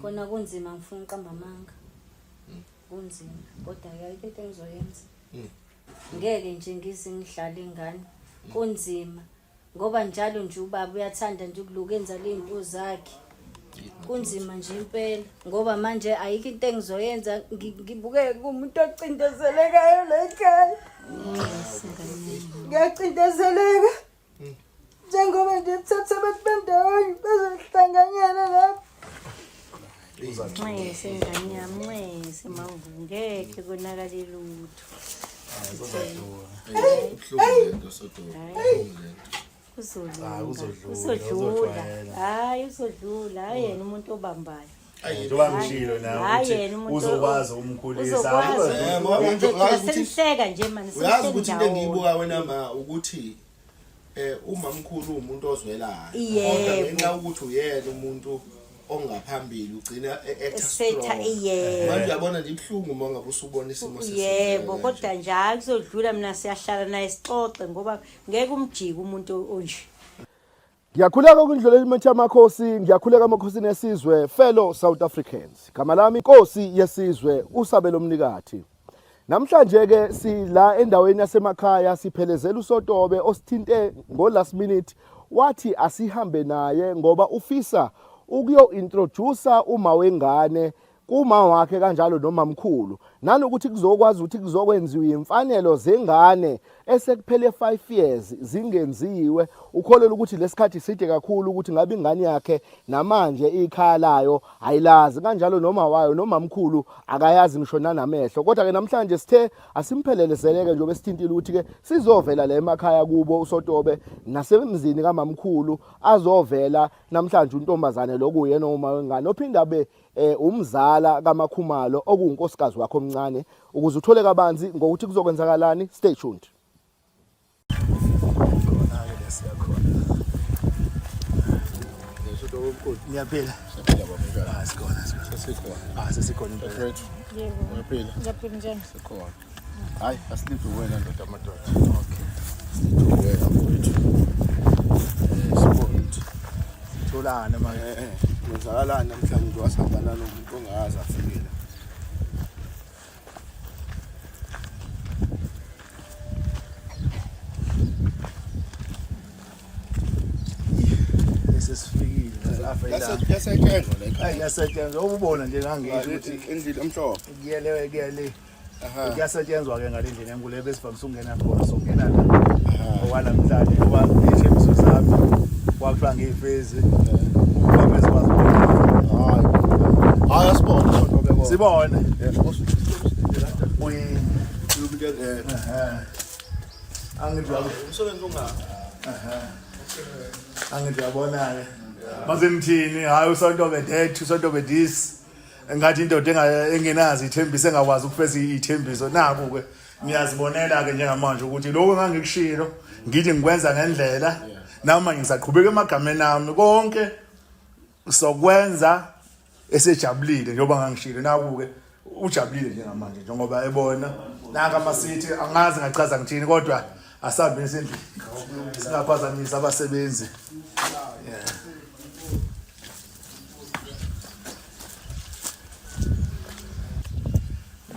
Kona kunzima ngifuna uqamba amanga. Kunzima kodwa ayikho into engizoyenza. Ngeke nje ngizingidlala ingane. Kunzima ngoba njalo nje ubaba uyathanda nje ukulukenza lezinto zakhe. Kunzima nje impela ngoba manje ayikho into engizoyenza ngibuke kumuntu ocindezelekayo la ekhaya. Ngiyacindezeleka. Njengoba nje thatha abantu bendawo bezohlanganyela lapha. Nxese ngane yami nxese mawungeke konakala lutho. Uzodlula. Hayi uzodlula. Hayi yena umuntu obambayo. Njengoba ngishilo nawe ukuthi uzokwazi umkhulisa. Sihleka nje manje. Uyazi ukuthi into engiyibuka wena ma ukuthi umamkhulu umuntu ozwelayo. Kodwa ngenxa ukuthi uyena umuntu ongaphambili ugcina setha manje uyabona nje ibhlungu uma ngabe usubona isimo sesimo. Yebo kodwa nje akuzodlula mina siyahlala naye sixoxe ngoba ngeke umjike umuntu onje. Ngiyakhuleka kwindlela elimethe amakhosi, ngiyakhuleka amakhosini esizwe, fellow South Africans. Gama lami inkosi yesizwe uSabelo Mnikathi. Namhlanje ke sila endaweni yasemakhaya siphelezela uSotobe osithinte ngo last minute wathi asihambe naye ngoba ufisa ukuyo introduce uma wengane kuma wakhe kanjalo nomamkhulu nanokuthi kuzokwazi ukuthi kuzokwenziwa imfanelo zengane esekuphele 5 years zingenziwe ukholela ukuthi lesikhathi side kakhulu ukuthi ngabe ingane yakhe namanje ikhaya layo ayilazi kanjalo noma wayo nomamkhulu akayazi ngisho nanamehlo kodwa ke namhlanje sithe asimphelelezeleke nje besithintile ukuthi ke sizovela la emakhaya kubo uSotobe nasemzini kaMamkhulu azovela namhlanje untombazane lokuyena uma wengane ophinda be umzala kaMakhumalo okuyinkosikazi wakhe omncane ukuze uthole kabanzi ngokuthi kuzokwenzakalani. Stay tuned. Ngiyaphila. Sesikhona impela. Yebo. Ngiyaphila. Ngiyaphila njani? Sikhona. Hayi asiliphi wena ndoda amadoda. Okay. Wena mfowethu. Sibonke. Tholana manje. Ngizakalana namhlanje nje wasihambana nomuntu ongazi afikela. Sesifikile Yasetshenzwa la ekhaya. yasetshenzwa ubona nje ngangisho ukuthi endlini emhlophe. kuyele kuyasetshenzwa ke ngalendlela enkulu ebesivamise ukungena khona sokungena la okwanamhlanje ngoba ithembiso sami wakuthiwa ngiyifezi ukuba besikwazi hayi asibone Sotobe kodwa sibone angijwa umsebenzi ungaphi angijabona-ke mase ngithini hayi uSotobe that uSotobe this ngathi indoda engenazi ithembiso engakwazi ukufeza ithembiso naku ke ngiyazibonela ke njengamanje ukuthi lokho engangikushilo ngithi ngikwenza ngendlela nami ngisaqhubeka emagameni ami konke sokwenza esejabulile njengoba ngangishilo naku ke ujabulile njengamanje njengoba ebona naka amasithi angazi ngachaza ngithini kodwa asabe esendlini singaphazamisa abasebenzi.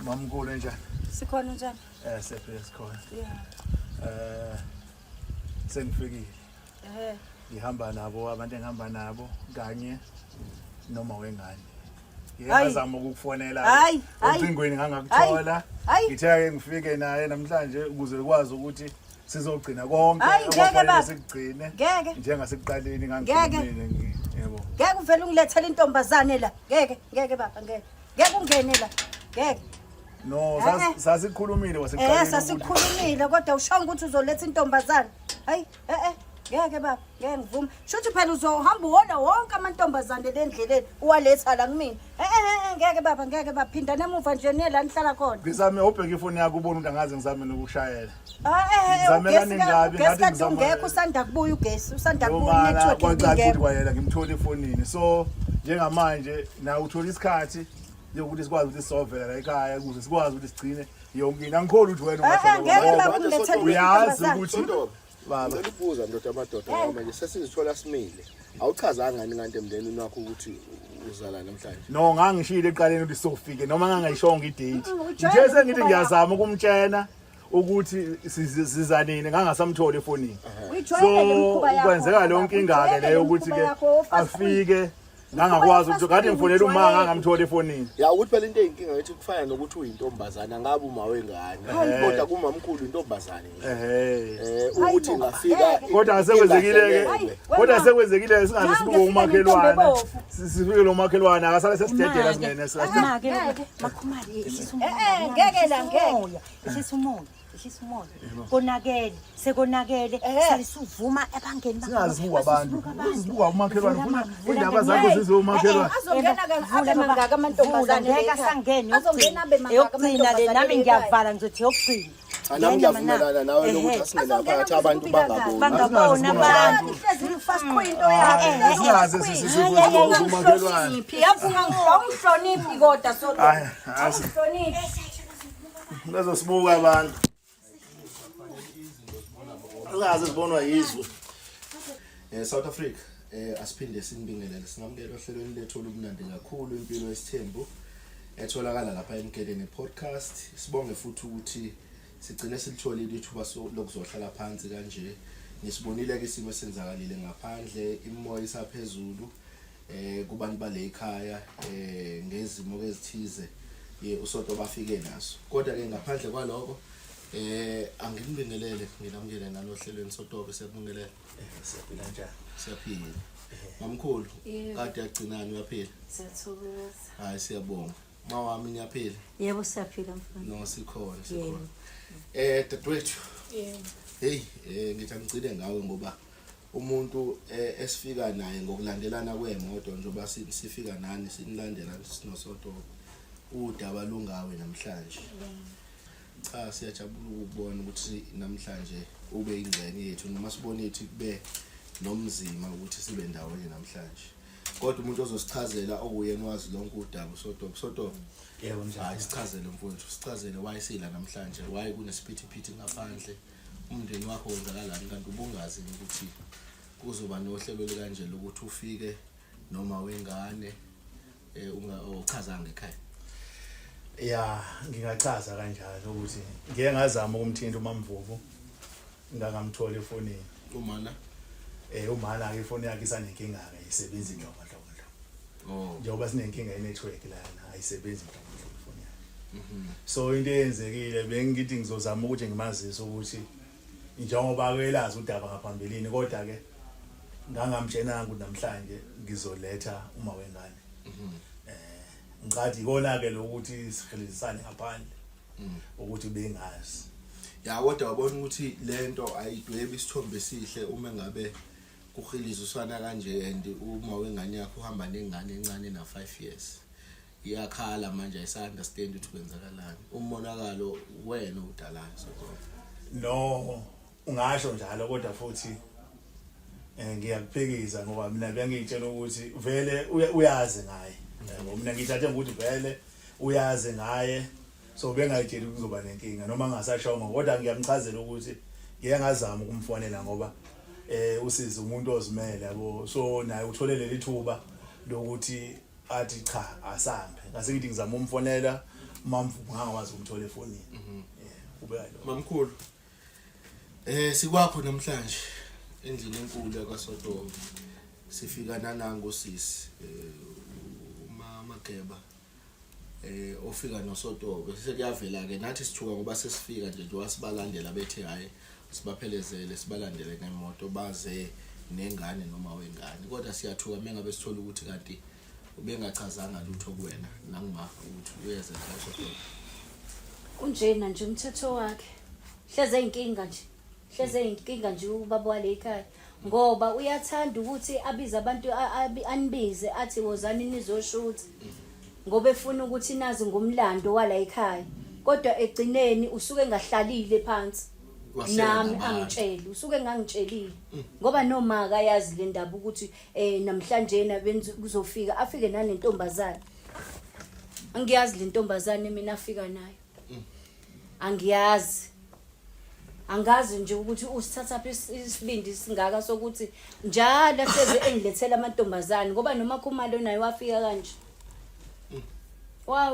Mamkhulu njani? Sikhona njani? Sephela sikhona. Yeah. Sengifikile. Ngihamba nabo abantu engihamba nabo kanye noma wengane. Ngiyazama ukukufonela. Ucingweni ngangakuthola. Ngithe ngifike naye namhlanje ukuze ukwazi ukuthi sizogcina konke okwakho sikugcine. Njengasekuqaleni ngangikhulumile yebo. Ngeke uvele ungilethele intombazane la. Ngeke baba ngeke. Ngeke ungene la. Ngeke. No, sasikhulumile wasekuqaleni. Sasikhulumile kodwa usho ukuthi uzoletha intombazane. Hayi ngeke baba ngeke ngivuma. Shothi phela uzohamba uwona wonke amantombazane lendleleni uwaletha la kumina. Ngeke baba phinda nemuva nje nela nihlala khona. Ngizame ubheka ifoni yakho ubone ukuthi angaze ngizame nokushayela. Ugesi ungekho usanda kubuya ugesi usanda kubuya network ngeke kwayela ngimthola efonini so njengamanje na uthola isikhathi yokuthi sikwazi ukuthi sisovela la ekhaya ukuze sikwazi ukuthi sigcine yonke into angikholwa ukuthi wena ungashona uyazi ukuthi baba ubuza ndoda amadoda manje sesizithola simile awuchazanga ngani kanti emndenini wakho ukuthi uzala namhlanje no ngangishilo eqaleni ukuthi sofike noma ngangayishonga idate nje sengithi ngiyazama ukumtshena ukuthi siza nini ngangasamtholi efonini so kwenzeka lonke inkinga leyo ukuthi ke afike ngangakwazi ukuthi kade ngifonela uma ngangamtholi efonini ya ukuthi phela into eyinkinga ethi kufana nokuthi uyintombazana ngabe uma wengane kodwa kumamkhulu intombazane ukuthi ngafika kodwa sekwenzekile singaze sibuke umakhelwane sifike lo makhelwane akasale sesidedela singene Make makhumali ngeke la ngeke isisumoya konakele sekonakele salisuvuma ebangeni singazibuka abantu sibuka umakhelwane ufuna indaba zakho zizomakhelwane azongena ke mangaka amantombazane ngeke sangene yokugcina le nami ngiyavala ngizothi yokugcina nami ngiyavumelana nawe lokuthi asingena phakathi abantu bangabona abantu hlezi fast into yakho singaze sisibuka umakhelwane yafunga ngihloniphi kodwa so ngihloniphi bezosibuka abantu singaze sibonwa yizwe South Africa asiphinde sinibingelele singamukela ohlelweni lethu olumnandi kakhulu impilo yesithembu etholakala lapha eMgeleni podcast sibonge futhi ukuthi sigcine silitholile ithuba lokuzohlala phansi kanje nisibonile ke isimo esenzakalile ngaphandle imoya isaphezulu kubantu bale ekhaya ngezimo ezithize usoto bafike naso kodwa ke ngaphandle kwaloko angibingelele nginamukele nalohlelweni sotobe siyabingelela siyaphila njani siyaphila mamkhulu kade yagcinani uyaphila siyathokoza hayi siyabonga mawami ngiyaphila yebo siyaphila mfana no sikhona dadwethu hey ngithi angicile ngawe ngoba umuntu esifika naye ngokulandelana kweemoto njengoba sifika nani sinilandela sinosotobe udaba lungawe namhlanje cha siyajabula ukubona ukuthi namhlanje ube ingane yethu noma sibone ithi kube nomzima ukuthi sibe ndawonye namhlanje kodwa umuntu ozosichazela okuyena wazi lonke udaba sotobe yebo njalo hayi sichazele mfowethu sichazele why sila namhlanje why kunesiphithiphithi ngaphandle umndeni wakho wenzakalani kanti ubungazi ukuthi kuzoba nohlelo likanje lokuthi ufike noma wengane ungachazanga ekhaya ya ngingachaza kanjalo ukuthi ngeke ngazama ukumthinta uMamvubu ngangamthola efonini umana umana ke ifoni yakhe isanenkinga ke isebenza indlongondlo njengoba sinenkinga ye-network lana ayisebenzi indlongondlo ifoni yakhe so into eyenzekile bengithi ngizozama ukuthi ngimazise ukuthi njengoba kwelazi udaba ngaphambilini kodwa ke ngangamtshena ukuthi namhlanje ngizoletha uma wengane ngathi ikona ke lokuthi sikhalisane ngaphandle ukuthi bengazi ya kodwa wabona ukuthi lento ayidwebi isithombe esihle uma ngabe kuhiliziswana kanje and uma wengane yakho uhamba nengane encane na 5 years iyakhala manje ayisunderstand ukuthi kwenzakalani umonakalo wena udalayo no ungasho njalo kodwa futhi ngiyakuphekisa ngoba mina bengitshela ukuthi vele uyazi ngaye ngoba mina ngithathe ukuthi vele uyazi ngaye so bengayitsheli kuzoba nenkinga noma ngasashonga kodwa ngiyamchazela ukuthi ngeke ngazama ukumfonela ngoba usiza umuntu ozimele yabo so naye utholele lithuba lokuthi athi cha asambe ngase ngithi ngizama umfonela Mamvubu ngangakwazi ukumthola efonini kube lo mamkhulu sikwakho namhlanje endlini enkulu yakwaSotobe sifika nanango sisi uMageba ofika noSotobe sekuyavela ke nathi sithuka ngoba sesifika nje wasibalandela bethe hayi sibaphelezele sibalandele ngemoto baze nengane noma wengane kodwa siyathuka mengabe sithola ukuthi kanti ubengachazanga lutho kuwena nangima ukuthi uyeze eSotobe kunjena nje umthetho wakhe hleze inkinga nje ubaba wale ekhaya ngoba uyathanda ukuthi abize abantu anibize athi wozani nizoshutha ngoba efuna ukuthi nazi ngomlando wala ekhaya kodwa egcineni usuke ngahlalile phansi nami angitshela usuke ngangitshelile ngoba noma akayazi le ndaba ukuthi namhlanje na benze kuzofika afike nanentombazane angiyazi le ntombazane mina afika nayo angiyazi angazi nje ukuthi usithatha phi isibindi singaka sokuthi njalo hleze engilethela amantombazane ngoba noma Khumalo naye wafika kanje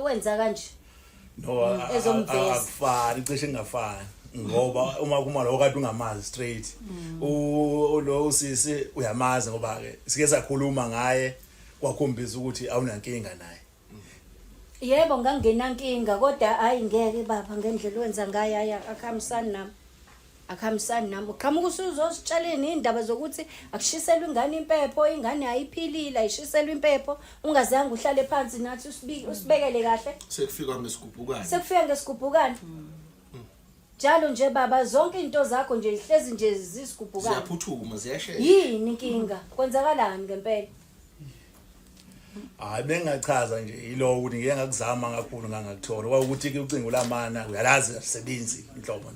wenza kanje no ezomveza. akufani cishe ngafani ngoba uma Khumalo okade ungamazi straight lo usisi uyamazi ngoba ke sike sakhuluma ngaye kwakhombisa ukuthi awunankinga naye. Yebo ngangenankinga kodwa hayi ngeke baba ngendlela wenza ngayo akhamisani nami uqhamuka usuzositshaleni indaba zokuthi akushiselwe ingane impepho ingane ayiphilile ayishiselwe impepho ungazange uhlale phansi nathi usibekele kahle sekufika ngesigubhukane njalo nje baba zonke into zakho nje ihlezi nje zisigubhukane ziyaphuthuma ziyashaya yini inkinga kwenzakalani ngempela hayi bengachaza nje yilo ukuthi ngeke ngakuzama kakhulu ngangakuthola kwaukuthi ke ucingo lamana uyalazi asebenzi inhlobo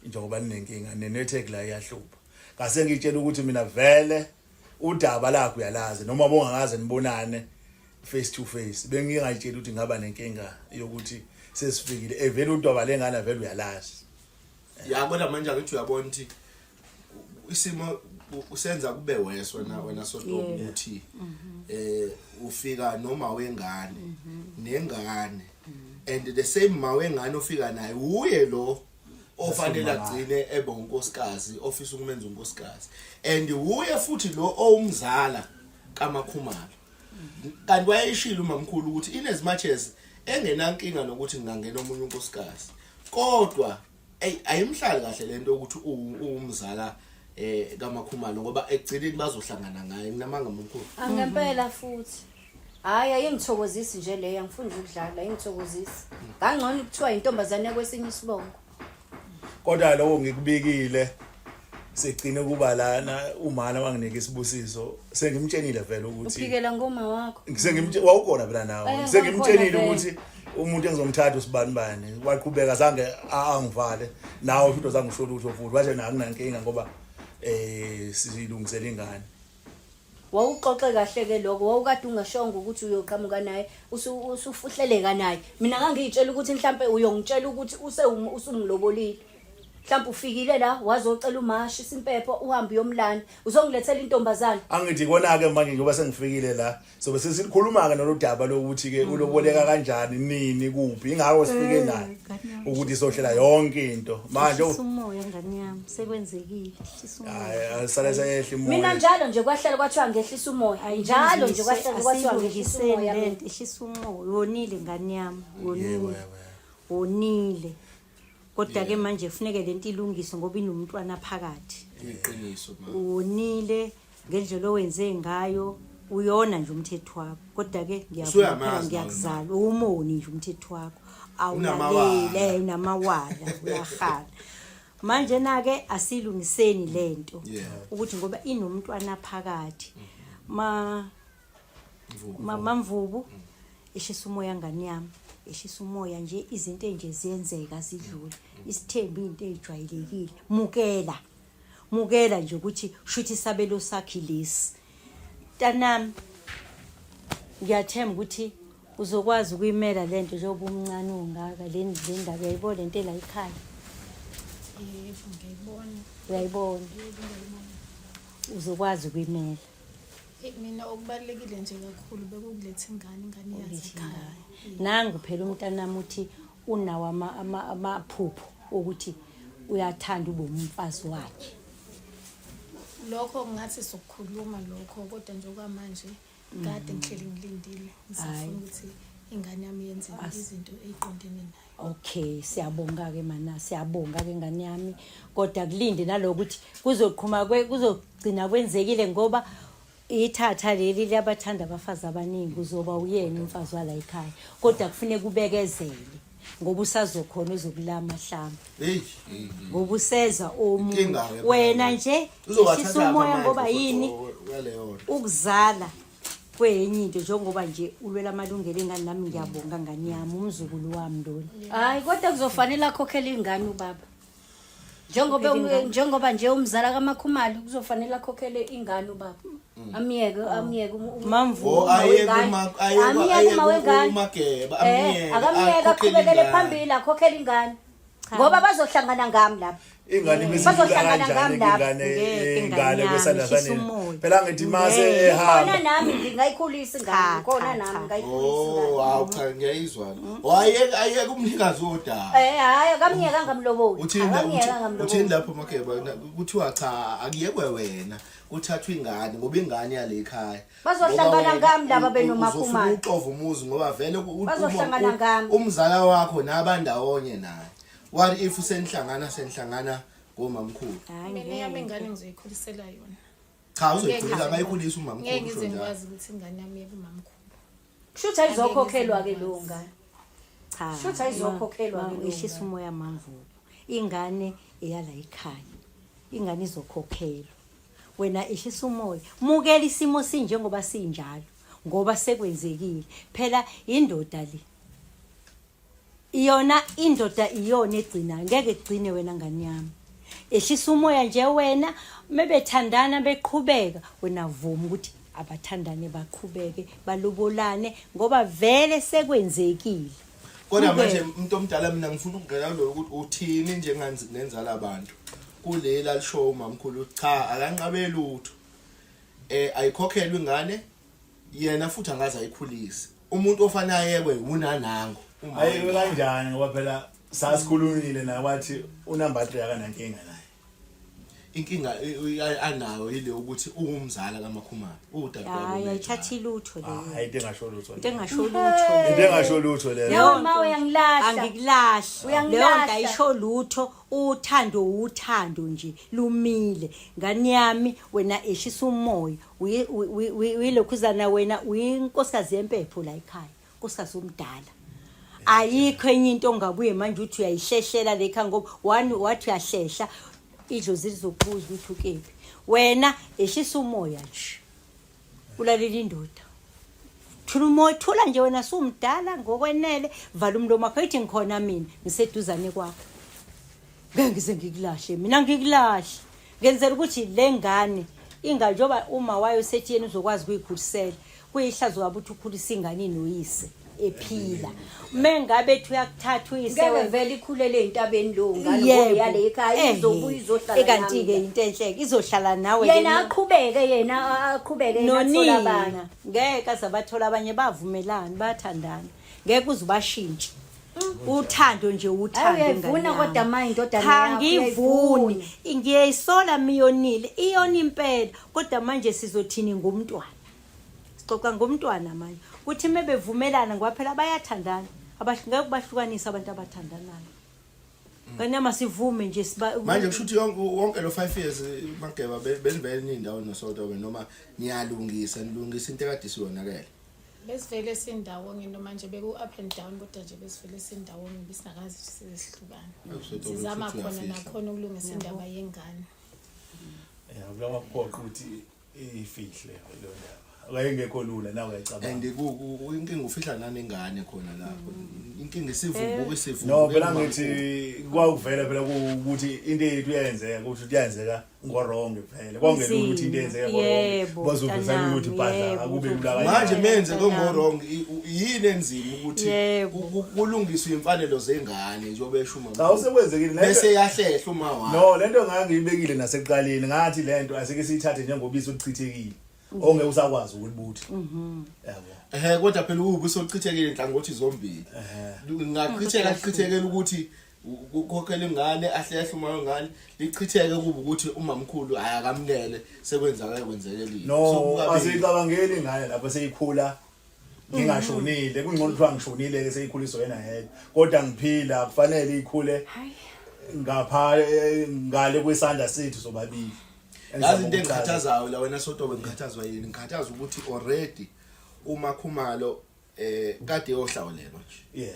njengoba ninenkinga nenetwork la iyahlupha ngase ngitshela ukuthi mina vele udaba lakho uyalazi noma bongangaze nibonane face to face bengingayitshela ukuthi ngaba nenkinga yokuthi sesifikile vele udaba lengane vele uyalazi yabona manje ukuthi uyabona ukuthi isimo usenza kube wese wena sodobu ukuthi ufika noma wengane nengane and the same mawengane ofika naye uye lo ofanele agcine ebe unkosikazi ofisa ukumenza unkosikazi and uye futhi lo owumzala kaMakhumalo kanti wayeshila umamkhulu ukuthi in as much as engenankinga nokuthi ngingangena omunye unkosikazi kodwa ayimhlali kahle lento ukuthi umzala kaMakhumalo ngoba egcineni bazohlangana ngaye nginamanga momkhulu angempela futhi hayi ayingithokozisi nje leyo angifuni ukudlala ayingithokozisi ngangcono kuthiwa intombazane kwesinye isibongo kodwa lokho ngikubikile segcine kuba lana umama wanginika isibusiso sengimtshenile vele ukuthi uphikela ngoma wakho wawukhona phela nawe sengimtshenile ukuthi umuntu engizomthatha usibani waqhubeka zange angivale nawe futhi zange usho lutho futhi wathi nakunankinga ngoba silungisela ingane wawuxoxe kahle ke lokho wawukade ungashonga ukuthi uyoqhamuka naye usufuhleleka naye mina ngangiyitshela ukuthi mhlambe uyongitshela ukuthi usumlobolile mhlawumbe ufikile la wazocela umashi simpepho uhambe yomlanda uzongilethela intombazane angithi kona ke manje njengoba sengifikile la so bese sikhuluma ke noludaba lokuthi ke uloboleka kanjani nini kuphi ingakho sifike naye ukuthi sohlela yonke into manje umoya ngani yami sekwenzekile hayi sala sayehla imoya mina njalo nje kwahlala kwathiwa ngehlisa umoya njalo nje kwahlala kwathiwa ngehlisa umoya lento ehlisa umoya wonile ngani yami wonile kodwa ke manje kufuneke lento ilungiswe ngoba inomntwana phakathi iqiniso wonile ngendlela owenze ngayo uyona nje umthetho wakho kodwa ke ngiyakuzala umoni nje umthetho wakho awulalele unamawala uyahala manje na ke asilungiseni lento ukuthi ngoba inomntwana phakathi Mamvubu eshisa umoya ngani yami eshisa umoya nje izinto enje ziyenzeka sidlule isithembi into ejwayelekile mukela nje ukuthi shuthi isabelo sakhe lesi tanami ngiyathemba ukuthi uzokwazi ukuyimela lento njengoba umncane ungaka le ndaba yayibona lento la ekhaya yebo ngiyibona uyayibona uzokwazi ukuyimela mina okubalekile nje kakhulu bekukuletha ingane yazi ekhaya nangu phela umntanami uthi unawo amaphupho ukuthi uyathanda ube umfazi wakhe lokho ngathi sokukhuluma lokho kodwa nje okwamanje kade ngihleli ngilindile ngisafuna ukuthi ingane yami yenze izinto eziqondene nayo okay siyabonga ke mana siyabonga ke ngane yami kodwa kulinde nalokuthi kuzogcina kwenzekile ngoba ithatha leli liyabathanda abafazi abaningi uzoba uyena umfazi wala ekhaya kodwa kufanele kubekezele ngoba usazokhona uzokulama mhlamba ngoba useza omuntu wena nje ishisa umoya ngoba yini ukuzala kwenye into njengoba nje ulwela amalungelo engane nami ngiyabonga ngani yami umzukulu wami lona hayi kodwa kuzofanele akhokhele ingane ubaba njengoba nje umzala kaMakhumalo kuzofanele akhokhele ingane ubaba amiyeke Mamvubu amiyeke mawengane akamiyeke aqhubekele phambili akhokhele ingane ngoba bazohlangana ngami lapha. ingane Bazohlangana ngami lapha. ingane kwesandla sanini phela ngithi mase ehamba Khona nami ngingayikhulisa ingane, khona nami ngingayikhulisa ingane. hawu cha ngiyayizwa ayeke umnikazi wodaba Hayi akamnyeka ngamloboli. uthini lapho Makeba kuthiwa cha akuyekwe wena kuthathwa ingane ngoba ingane yale ekhaya Bazohlangana ngami laba benomakhumalo. uxova umuzi ngoba vele Bazohlangana ngami. umzala wakho nabandawonye naye what if senihlangana ngomamkhulu Mina yami ingane ngizoyikhulisela yona. cha uzoyikhulisa akayikhulisa umamkhulu Ngeke ngize ngikwazi ukuthi ingane yami yebe umamkhulu. Shutha izokhokhelwa ke lo ngane. Cha. Shutha izokhokhelwa ke lo. Ishisa umoya mamvuko. Ingane eyala ekhaya. Ingane izokhokhelwa. Wena ishisa umoya. Mukela isimo sinje ngoba sinjalo. Ngoba sekwenzekile. Phela indoda le. Iyona indoda iyona egcina ngeke igcine wena ngani yami. Eshisa umoya nje wena mebethandana beqhubeka wena vuma ukuthi abathandane baqhubeke balubolane ngoba vele sekwenzekile. kodwa manje umuntu omdala mina ngifuna ukungena lo ukuthi uthini njenganenzala abantu kulela lishow umamkhulu cha akanqabeli utho ayikhokhelwe ingane yena futhi angaze ayikhulise umuntu ofanayo yekwe unanango ayi kanjani ngoba phela sasikhulumile naye wathi unumber 3 akanankinga naye inkinga anayo ile ukuthi ungumzala kaMakhumalo udadewabo Hayi ayithathi lutho le. hayi into engasho lutho Into engasho lutho. into engasho lutho le Leyo ma uyangilahla. Angikulahle. Leyo nto ayisho lutho uthando nje lumile. Ngani yami wena eshisa umoya uyilokhuzana wena uyinkosikazi yempepho la ekhaya. Nkosikazi omdala. Ayikho enye into ongabuye manje uthi uyayihlehlela lekha ngoba wathi uyahlehla idlozi lizokubuza ukuthi ukephi wena eshisa umoya nje ulalela indoda thula umoya thula nje wena sumdala ngokwenele vala umlomo wakho ithi ngikhona mina ngiseduzane kwakho ngeke ngize ngikulahle mina ngikulahle ngenzela ukuthi le ngane ingajoba uma wayo sethi yena uzokwazi ukuyikhulisela kuyihlazo wabuthi ukhulisa ingane noyise ephila mengabe ethi uyakuthatha uyise Ngeke vele ikhulele entabeni lo ngalo yale ekhaya izobuya izohlala kanti ke into enhle izohlala nawe yena aqhubeke nathola abanye ngeke azabathola abanye bavumelana bathandana ngeke uzubashintshe uthando nje uthando uyayivuna kodwa manje indoda ngivuni ngiyayisola miyonile iyona impela kodwa manje sizothini ngumntwana sixoxa ngumntwana manje kuthi mebevumelana ngoba phela bayathandana ngeke bahlukanisa abantu abathandanayo kanama sivume nje manje kushuthi wonke lo 5 years Mageba benivele indawo noSotobe noma niyalungisa nilungisa into ekade siyonakele Besivele sindawonye noma manje beku up and down kodwa nje besivele sindawonye bisakazi sihlukana. Sizama khona nakhona ukulungisa indaba yengane. Uyawaphoqa ukuthi ifihle lo ndaba akayengekho lula nawe uyacabanga and inkinga ufihla nanengane khona lapho inkinga isivubuka no phela ngithi kwakuvela phela ukuthi into ethu iyenzeka ukuthi kuyenzeka ngorong phela kwangela ukuthi into iyenzeka ngorong bazoveza ukuthi bhadla akube lula manje menze ngorong yini enzima ukuthi kulungiswe imfanelo zengane njengoba eshuma cha usekwenzekile bese yahlehla uma wayo no lento ngangiyibekile nasekuqaleni ngathi lento asike siyithathe njengoba isochithekile onge usakwazi ukulibutha yabo kodwa phela ubusochithekile inhlangothi zombili ngachithekela ukuthi ukhokhela ingane ahlehla uma ingane lichitheke kuba ukuthi umamkhulu ayakamukele kwenzekeli no asicabangeli ingane lapho seyikhula ngingashonile kungcono ukuthi ngishonile ke seyikhuliswa yena yedwa kodwa ngiphila kufanele ikhule ngapha ngale kwesandla sethu sobabili yazi into engikhathazayo la wena Sotobe ngikhathazwa yini ngikhathaza ukuthi already uMakhumalo kade yohlawulelwa nje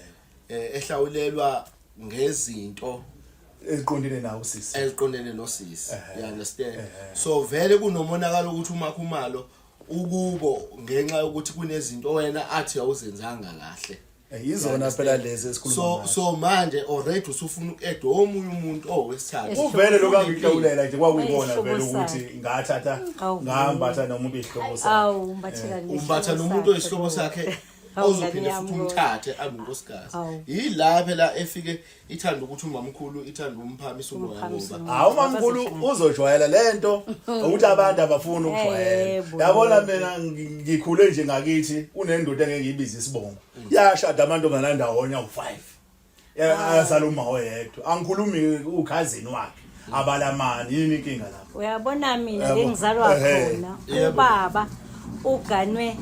ehlawulelwa ngezinto eziqondene nosisi you understand so vele kunomonakalo ukuthi uMakhumalo ukubo ngenxa yokuthi kunezinto wena athi awuzenzanga kahle yizona phela lezi esikhuluma so manje already usufuna uked omunye umuntu owesithathu uvele lokangihlawulela nje kwakuyibona vele ukuthi ngathatha ngahambatha noma ubihlobo sakhe awu umbatha nomuntu oyisihlobo sakhe ozophinde futhi umthathe abe unkosikazi yila phela efike ithanda ukuthi umamkhulu ithanda umphamisa umoya ngoba hawu umamkhulu uzojwayela lento ukuthi abantu abafuni ukujwayela yabona mina ngikhule nje ngakithi unendoda engeke ngiyibize isibongo yashada amantombazana ndawonye u5 yasaluma oyedwa angikhulumi ukhazini wakhe abalamani yini inkinga lapho uyabona mina ngizalwa khona ubaba uganwe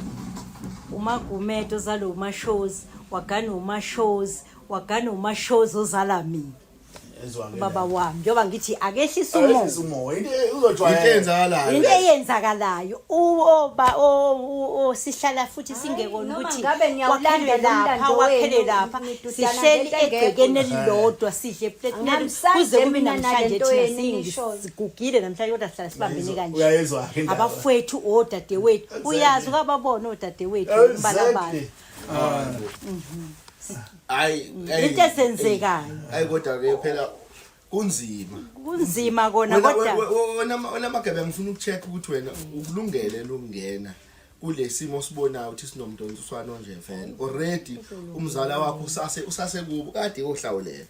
umagumeto zalo umashozi wagana umashozi wagana umashozi ozala mina baba wami njoba ngithi akehlisa umoya into eyenzakalayo sihlala futhi singekona ukuthi wakhele lapha sihleli egcekeni elilodwa sidle platinum kuze kube namhlanje thina sigugile namhlanje kodwa sihlala sibambene kanje abafowethu odadewethu uyazi ukababona odadewethu umbalabala into esenzekayo kodwa ke phela kunzima kona kodwa wena magebe ngifuna ukucheck ukuthi wena ukulungele lokungena kulesimo sibonayo ukuthi sinomdonsiswano nje vele already umzala wakho usase kubo kade ohlawulela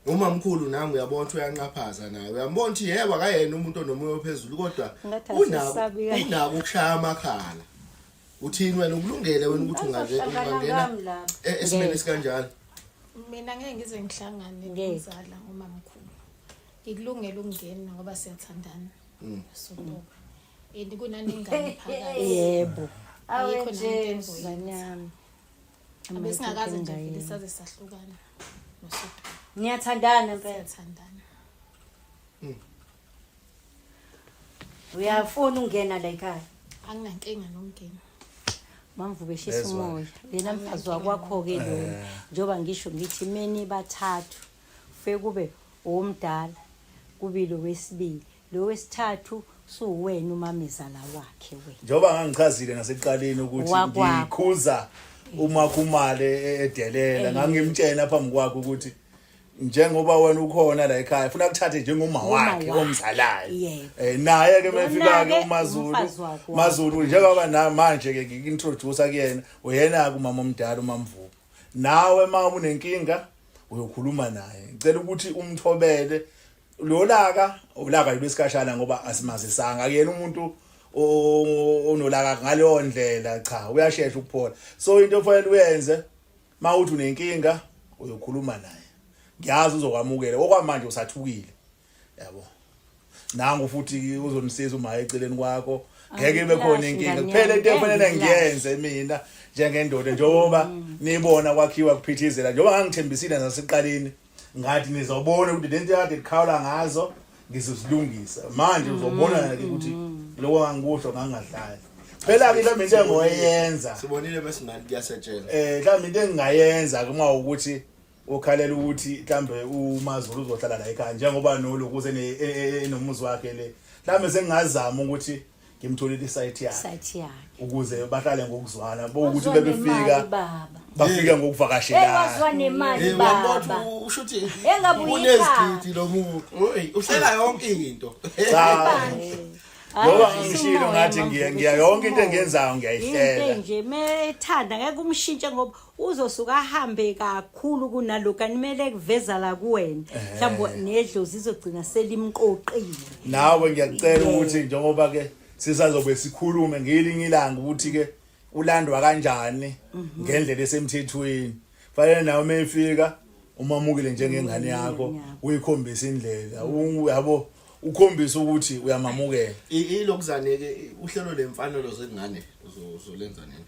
umamkhulu nangu uyabona ukuthi uyanqaphaza naye uyambona ukuthi yebo akayena umuntu onomoya ophezulu kodwa unako ukushaya amakhala uthini wena ukulungele wena ukuthi ungangena esimene sikanjalo mina ngeke ngize ngihlangane nomzala umamkhulu ngikulungela ukungena ngoba siyathandana soboba kunani ingane phakathi yebo ayikho nento enzoyami abesingakaze nje vele saze sahlukana nosobo niyathandana phela siyathandana uyafuna ungena la ekhaya anginankinga nomngeni mamvu beshisa umoya yena mfazi wakwakho-ke lona njengoba ngisho ngithi meni bathathu fe kube omdala kube lo wesibili lo wesithathu suwena umamezala wakhe wena njengoba ngangichazile nasekuqaleni ukuthi ngikhuza umakhumale edelela ngangimtshela phambi kwakhe ukuthi njengoba wena ukhona la ekhaya ufuna ukuthathe njengoma wakhe omzalayo naye ke mefika ke uMazulu njengoba manje ke ngiintroduce kuyena uyena ke umama omdala uMamvubu nawe uma unenkinga uyokhuluma naye ngicela ukuthi umthobele ulaka yibesikhashana ngoba asimazisanga kuyena umuntu onolaka ngaleyo ndlela cha uyashesha ukuphola so into ofanele uyenze mawuthi unenkinga uyokhuluma naye ngiyazi uzokwamukela okwamanje usathukile yabo nangu futhi uzonisiza uma eceleni kwakho ngeke ibe khona inkinga kuphela into efanele ngiyenze mina njengendoda njengoba nibona kwakhiwa kuphithizela njengoba ngangithembisile nasesiqaleni ngathi nizobona ukuthi lento kade likhawula ngazo ngizosilungisa manje uzobona ukuthi lokho angikusho ngangadlali phela ke into engoyenza sibonile bese ngathi kuyasetshela mhlawumbe into engingayenza kuma ukuthi ukhalela ukuthi mhlambe uMazulu uzohlala la ekhaya njengoba nolokuze enomuzi wakhe le mhlambe sengingazama ukuthi ngimtholile isite yakhe ukuze bahlale ngokuzwana bokuthi bebefika bafika ngokuvakashela wazwa nemali baba usho ukuthi engabuyi unesigidi lo muntu uhlela yonke into ngoba ngishilo ngathi ngiya yonke into engiyenzayo ngiyayihlela into nje methanda ngeke umshintshe ngoba uzosuka ahambe kakhulu kunalokho animele kuveza la kuwena mhlawumbe nedlozi izogcina selimqoqile nawe ngiyakucela ukuthi njengoba ke sisazobe sikhulume ngelinye ilanga ukuthi ke ulandwa kanjani ngendlela esemthethweni fanele nawe mayifika umamukile njengengane yakho uyikhombisa indlela yabo ukhombisa ukuthi uyamamukela ilokuzaneke uhlelo lemfanelo zengane uzolenza nini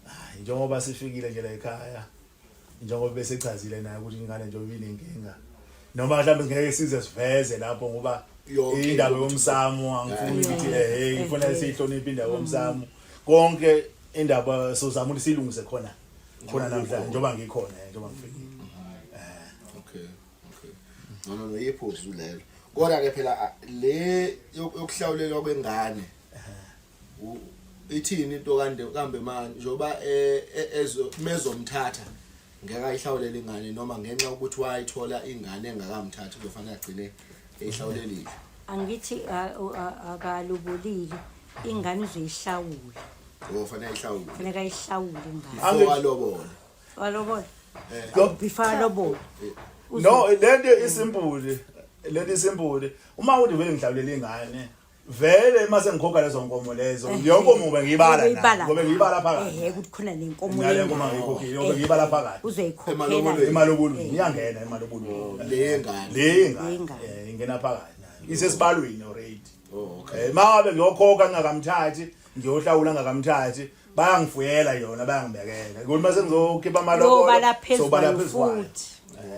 hayi njengoba sifikile nje la ekhaya njengoba bese chazile naye ukuthi ingane nje ubinenkinga noma mhlawumbe ngeke size siveze lapho ngoba indaba yomsamo angifuni ukuthi ngifuna sihloniphe indaba yomsamo konke indaba sozama ukuthi silungise khona namhlanje njengoba ngikhona njengoba ngifikile okay no yephuzu lelo kodwa ke phela le yokuhlawulelwa kwengane ithini into kambe manje njoba mezomthatha ngeke ayihlawulele ingane noma ngenxa ukuthi wayithola ingane engakamthathi kufanele agcine eyihlawulelile angithi akalubulile ingane uzoyihlawula Ofanele ihlawule. Kufanele ayihlawule ingane. Angewalobola. Walobola. Lo- Before lobola. No, lento isimbuli. Lento isimbuli. Uma uthi vele ngihlawulela ingane, vele mase ngikhokha lezo nkomo lezo, yonke umuntu ngiyibala ngoba ngiyibala phakathi. Ukuthi khona nenkomo Ngale uma ngikhokhile, ngoba ngiyibala phakathi. uzoyikhokhela. Imali obulungu iyangena imali obulungu. Le ngane. Le ingane ingena phakathi. Isesibalweni already. Oh, okay. Mabe ngiyokhokha ngakamthathi, ngiyohlawula ngakamthathi, bayangifuyela yona bayangibekela. Ukuthi mase ngizokhipha imali Lobala phezulu kwayo. futhi.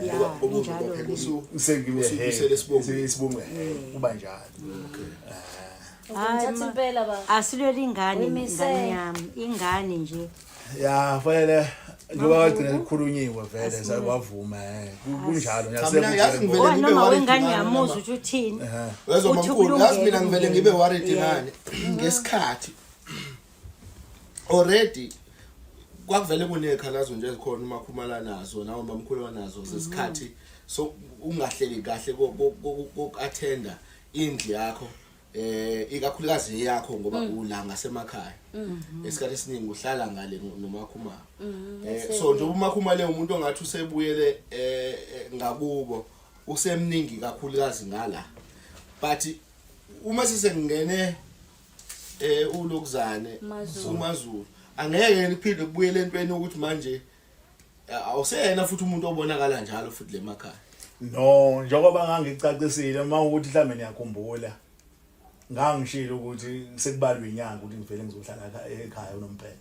Ya, njalo. Usibuyisele isibongo. Isibongo kuba njalo. Ngithatha impela ba. Asilwela ingane Uyimise. ingane yami, ingane nje. Ya fanele njoba kagcina kukhulunyiwe vele sakwavuma kunjalo Mina yazi ngivele Ngoba ngibe noma worried wengane ngani uyamuzwa noma. ukuthi uthini. Wezwa Uthi mamkhulu yazi mina kulungele, ngivele ngibe worried ngani ngesikhathi already kwakuvele kunekhalazo nje ezikhona uma khumala nazo nawo mamkhulu wanazo zesikhathi so ungahleli kahle kokathenda indli yakho ikakhulukazi yakho ngoba ula ngasemakhaya esikhathi esiningi uhlala ngale nomakhuma so nje umakhuma le umuntu ongathi usebuyele ngakubo usemningi kakhulukazi ngala but uma sisengene ulokuzane uMazulu angeke niphinde kubuyele entweni ukuthi manje awusena futhi umuntu obonakala njalo futhi lemakhaya. No, njengoba ngangicacisile uma ukuthi mhlambe niyakhumbula ngangishilo ukuthi sekubalwa inyanga ukuthi ngivele ngizohlala ekhaya unomphela.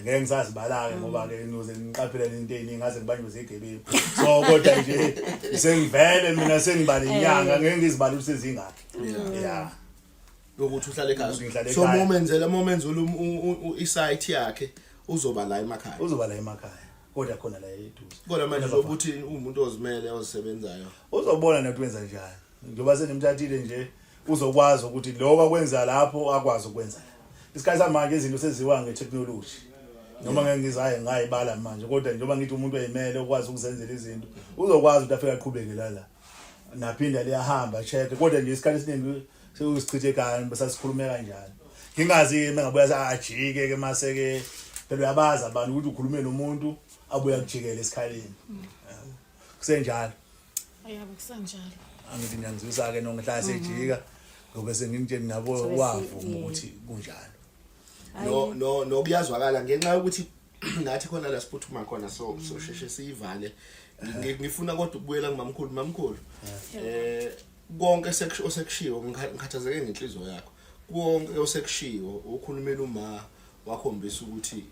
Ngeke ngisazibala-ke ngoba ke nizoze niqaphele into eyiningi ngaze ngibanjwe zigebebu. So kodwa nje sengivele mina sengibala inyanga ngeke ngizibala usezingaphi. Yeah. Lokuthi uhlale Ukuthi ngihlale ekhaya. So ekhaya. momenzela isite yakhe uzoba la emakhaya. Uzoba la emakhaya. Kodwa khona la eduze. Kodwa manje zokuthi umuntu ozimele ozisebenzayo. Uzobona nathi wenza njani. Njoba senimthathile nje uzokwazi ukuthi lokho akwenza lapho akwazi ukwenza la. Isikhathi samanje izinto seziwa ngetechnology. Noma ngeke ngizaye ngayibala manje kodwa njengoba ngithi umuntu oyimele ukwazi ukuzenzela izinto uzokwazi ukuthi afike aqhubeke la. Naphinda liyahamba check kodwa nje isikhathi esiningi sekusichithe kanye bese sikhulume kanjalo. Ngingazi mengabuya ajike ke mase ke phela uyabaza abantu ukuthi ukhulume nomuntu abuya kujikela esikhaleni. Kusenjalo. Yebo kusanjalo. Angithi ngiyangizwisa ke nongihlala sejika ngoba sengimtsheni nabo wavuma ukuthi kunjalo. No kuyazwakala ngenxa yokuthi nathi khona la siphuthuma khona so sheshe siyivale. Ngifuna kodwa ukubuyela ngimamkhulu. Konke osekushiwo ngikhathazeke ngenhliziyo yakho. Konke osekushiwo ukhulumela uma wakhombisa ukuthi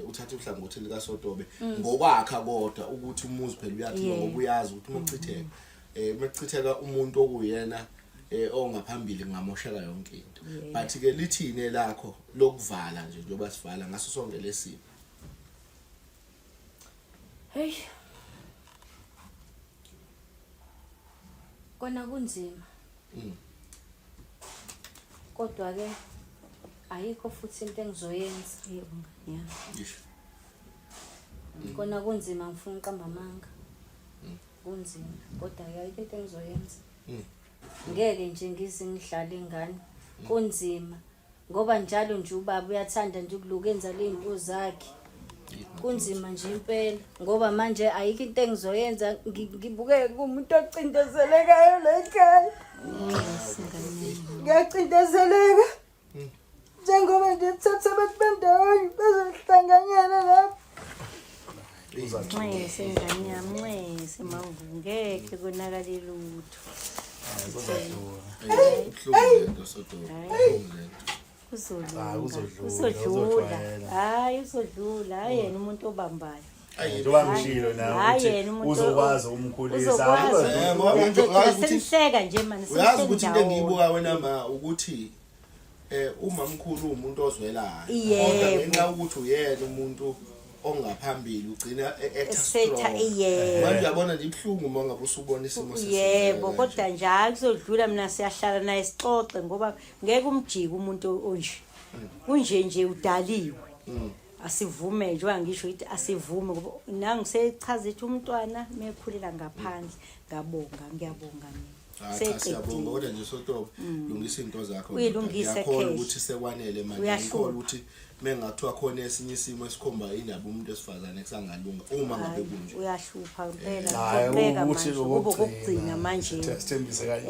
uthatha uhlangothi lika Sotobe ngokwakha kodwa ukuthi umuzi phela uyaphila ngoba uyazi ukuthi umachitheka machitheka umuntu okuyena ongaphambili ngamoshaka yonke into but ke lithine lakho lokuvala nje njoba sivala ngaso sonke lesimo. Hey. Kona kunzima. Kodwa ke ayikho futhi into engizoyenza. Yebo. Yeah. Ngisho. Kona kunzima ngifuna uqamba amanga. Kunzima kodwa ayikho into engizoyenza. Ngeke nje ngihlale ingane. Kunzima ngoba njalo nje ubaba uyathanda nje ukulukenza lezinto zakhe. Kunzima nje impela ngoba manje ayikho into engizoyenza ngibuke kumuntu ocindezelekayo la ekhaya. Ngiyacindezeleka. Njengoba nje thatha abantu bendawo bezohlanganyela lapho. Nxese ngane yami, nxese mawungeke konakale lutho. Uhlungelo Sotobe. Uzodlula. Hayi uzodlula. Hayi yena umuntu obambayo. Njoba ngishilo na ukuthi uzokwazi umkhulisa. Senihleka nje manje uyazi ukuthi into engiyibuka wena ma ukuthi umamkhulu umuntu ozwelayo kodwa ngenxa ukuthi uyena umuntu ongaphambili ugcina setha manje uyabona nje ibhlungu uma ngabe usubona isimo sesimo. Yebo kodwa njalo kuzodlula mina siyahlala naye sixoxe ngoba ngeke umjike umuntu onje kunje udaliwe. Asivume nje wangisho ukuthi asivume ngoba nangisechaza ukuthi umntwana mekhulela ngaphandle ngiyabonga mina. Cha siyabonga kodwa nje Sotobe lungisa into zakho. Uyilungise Ngiyakholwa cash. ukuthi sekwanele manje. Uyahlupha. Ngikholwa ukuthi mengathiwa khona esinye isimo esikhomba inabo umuntu esifazane kusangalunga uma ngabe kunje. Uyahlupha Hayi, impela. ukuthi Kube ukugcina manje. sithembise kanje.